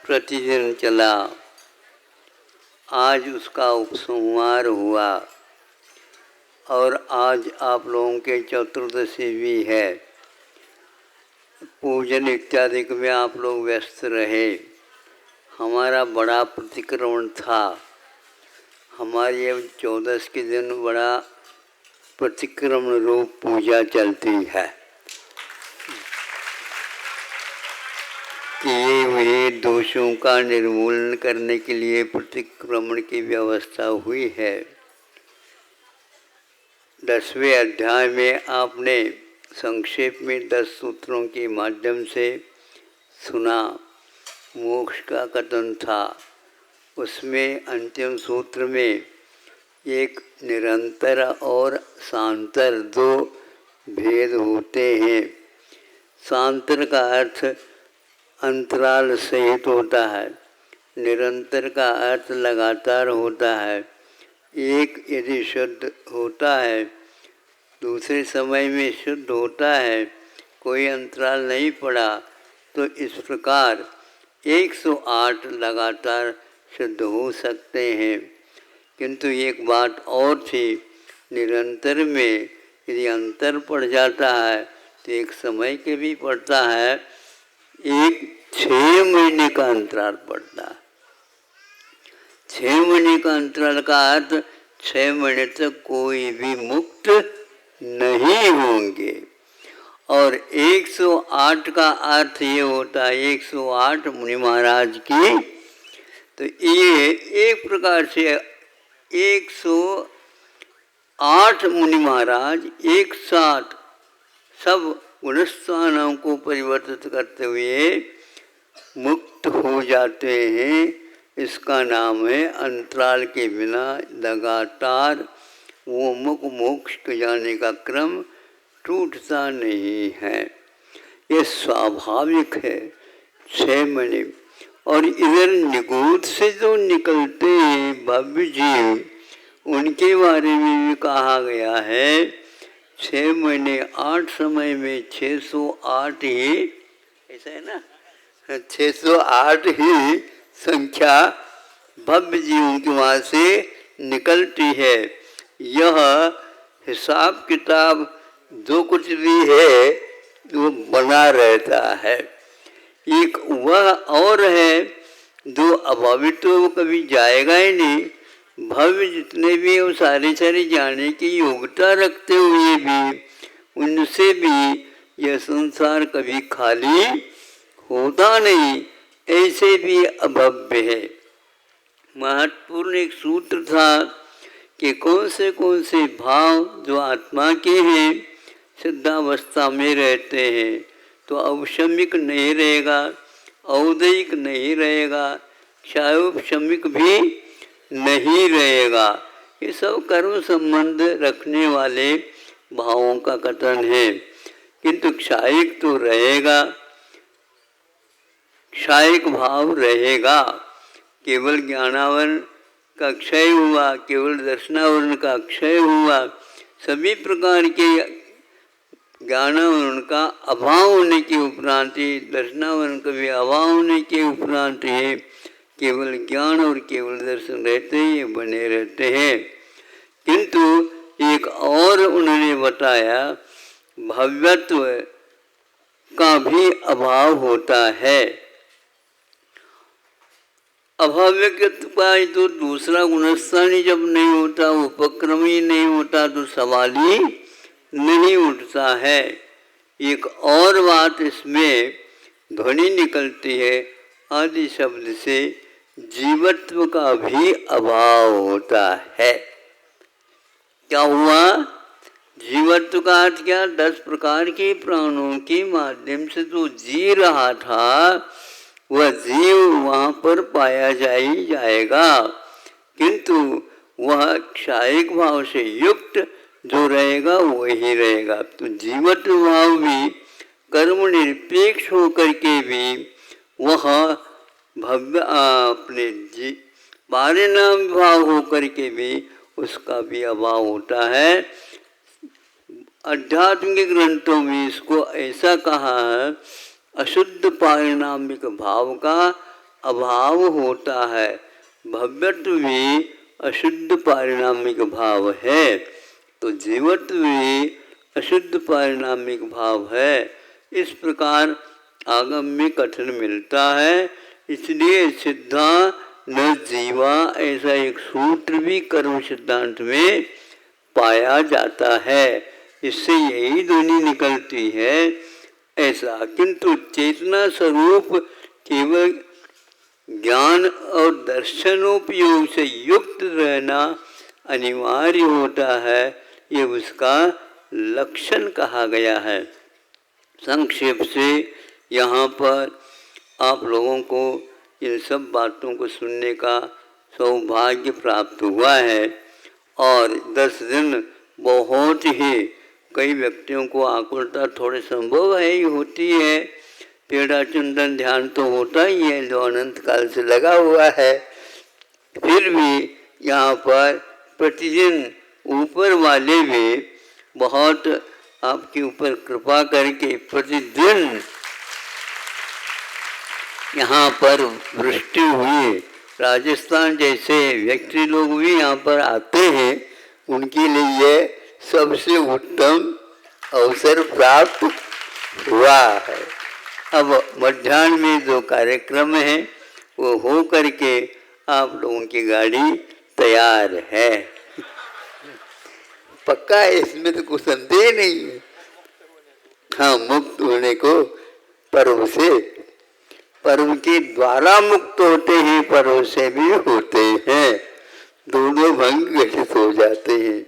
प्रतिदिन चला, आज उसका उपसंहार हुआ और आज आप लोगों के चतुर्दशी भी है। पूजन इत्यादि में आप लोग व्यस्त रहे। हमारा बड़ा प्रतिक्रमण था। हमारी अब 14 के दिन बड़ा प्रतिक्रमण रूप पूजा चलती है। किए हुए दोषों का निर्मूलन करने के लिए प्रतिक्रमण की व्यवस्था हुई है। 10वें अध्याय में आपने संक्षेप में 10 सूत्रों के माध्यम से सुना। मोक्ष का कथन था। उसमें अंतिम सूत्र में एक निरंतर और शांतर 2 भेद होते हैं। शांतर का अर्थ अंतराल सहित होता है, निरंतर का अर्थ लगातार होता है। एक यदि शुद्ध होता है, दूसरे समय में शुद्ध होता है, कोई अंतराल नहीं पड़ा, तो इस प्रकार 108 लगातार शुद्ध हो सकते हैं। किंतु एक बात और थी, निरंतर में यदि अंतर पड़ जाता है तो एक समय के भी पड़ता है, एक 6 महीने का अंतराल पड़ता है। 6 महीने का अंतराल का अर्थ 6 महीने तक कोई भी मुक्त नहीं होंगे। और 108 का अर्थ ये होता है 108 मुनि महाराज की। तो ये एक प्रकार से 108 मुनि महाराज एक साथ सब गुणस्थानों को परिवर्तित करते हुए मुक्त हो जाते हैं। इसका नाम है अंतराल के बिना लगातार वो मुख मोक्ष को जाने का क्रम टूटता नहीं है। ये स्वाभाविक है। 6 महीने और इधर निगूढ़ से जो निकलते हैं भव्य जीव, उनके बारे में भी कहा गया है 6 महीने 8 समय में 608 ही, ऐसा है ना, 608 ही संख्या भव्य जीवों के वहाँ से निकलती है। यह हिसाब किताब जो कुछ भी है वो बना रहता है। एक वह और है जो अभावित तो वो कभी जाएगा ही नहीं। भव्य जितने भी वो सारे जाने की योग्यता रखते हुए भी, उनसे भी यह संसार कभी खाली होता नहीं, ऐसे भी अभव्य है। महत्वपूर्ण एक सूत्र था कि कौन से भाव जो आत्मा के हैं सिद्धावस्था में रहते हैं तो अवशमिक नहीं रहेगा, औदयिक नहीं रहेगा, क्षायोपशमिक भी नहीं रहेगा। ये सब कर्म संबंध रखने वाले भावों का कथन है। किंतु क्षायिक तो रहेगा, क्षायिक भाव रहेगा। केवल ज्ञानावरण का क्षय हुआ, केवल दर्शनावरण का क्षय हुआ, सभी प्रकार के ज्ञानावरण का अभाव होने के उपरांत ही, दर्शनावरण का भी अभाव होने के उपरांत ही केवल ज्ञान और केवल दर्शन रहते ही बने रहते हैं। किंतु एक और उन्होंने बताया भव्यत्व का भी अभाव होता है। अभाव्यत्व का तो दूसरा गुणस्थान ही जब नहीं होता, उपक्रम ही नहीं होता, तो सवाल ही नहीं उठता है। एक और बात इसमें ध्वनि निकलती है आदि शब्द से, जीवत्व का भी अभाव होता है। क्या हुआ? जीवत्व का अर्थ क्या? 10 प्रकार के प्राणों के माध्यम से जो जी रहा था वह जीव वहाँ पर पाया जाएगा, किंतु वह क्षायिक भाव से युक्त जो रहेगा वही रहेगा। तो जीवत्व भाव भी कर्म निरपेक्ष होकर के भी वह भव्य अपने बारे नाम भाव होकर के भी उसका भी अभाव होता है। आध्यात्मिक ग्रंथों में इसको ऐसा कहा है, अशुद्ध पारिणामिक भाव का अभाव होता है, भव्यत्व भी अशुद्ध पारिणामिक भाव है, तो जीवत्व भी अशुद्ध पारिणामिक भाव है। इस प्रकार आगम में कथन मिलता है। इसलिए सिद्धा न जीवा ऐसा एक सूत्र भी कर्म सिद्धांत में पाया जाता है। इससे यही ध्वनि निकलती है ऐसा। किंतु चेतना स्वरूप केवल ज्ञान और दर्शनोपयोग से युक्त रहना अनिवार्य होता है, ये उसका लक्षण कहा गया है। संक्षेप से यहाँ पर आप लोगों को इन सब बातों को सुनने का सौभाग्य प्राप्त हुआ है। और 10 दिन बहुत ही कई व्यक्तियों को आकुलता थोड़े संभव है ही होती है। पेड़ा चंदन ध्यान तो होता ही है जो अनंत काल से लगा हुआ है। फिर भी यहाँ पर प्रतिदिन ऊपर वाले भी बहुत आपके ऊपर कृपा करके प्रतिदिन यहाँ पर वृष्टि हुई। राजस्थान जैसे व्यक्ति लोग भी यहाँ पर आते हैं, उनके लिए ये सबसे उत्तम अवसर प्राप्त हुआ है। अब मध्याह्न में जो कार्यक्रम है वो हो करके आप लोगों की गाड़ी तैयार है। पक्का है, इसमें तो कुछ संदेह नहीं है। हाँ, मुक्त होने को पर्व से, पर्व के द्वारा मुक्त होते हैं, पर्व से भी होते हैं, दोनों भंग घटित हो जाते हैं।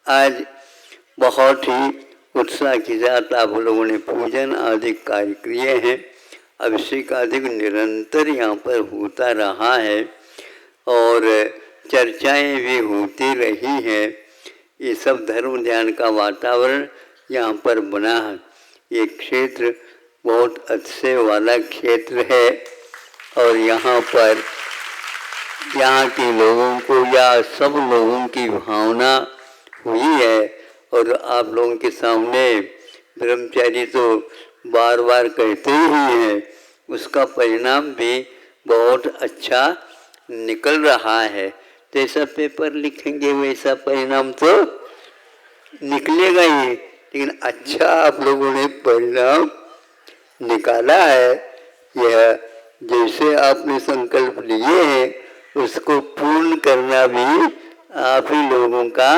आज बहुत ही उत्साह के साथ आप लोगों ने पूजन आदि कार्य किए हैं। अभिषेक आदि निरंतर यहाँ पर होता रहा है और चर्चाएं भी होती रही हैं। ये सब धर्म ध्यान का वातावरण यहाँ पर बना है। ये क्षेत्र बहुत अच्छे वाला क्षेत्र है और यहाँ पर यहाँ के लोगों को या सब लोगों की भावना हुई है। और आप लोगों के सामने ब्रह्मचारी तो बार बार कहते ही हैं, उसका परिणाम भी बहुत अच्छा निकल रहा है। जैसा पेपर लिखेंगे वैसा परिणाम तो निकलेगा ही, लेकिन अच्छा आप लोगों ने परिणाम निकाला है। यह जैसे आपने संकल्प लिए हैं उसको पूर्ण करना भी आप ही लोगों का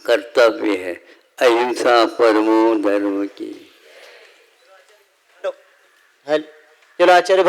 कर्तव्य है। अहिंसा परमो धर्म की। चलो आचार्य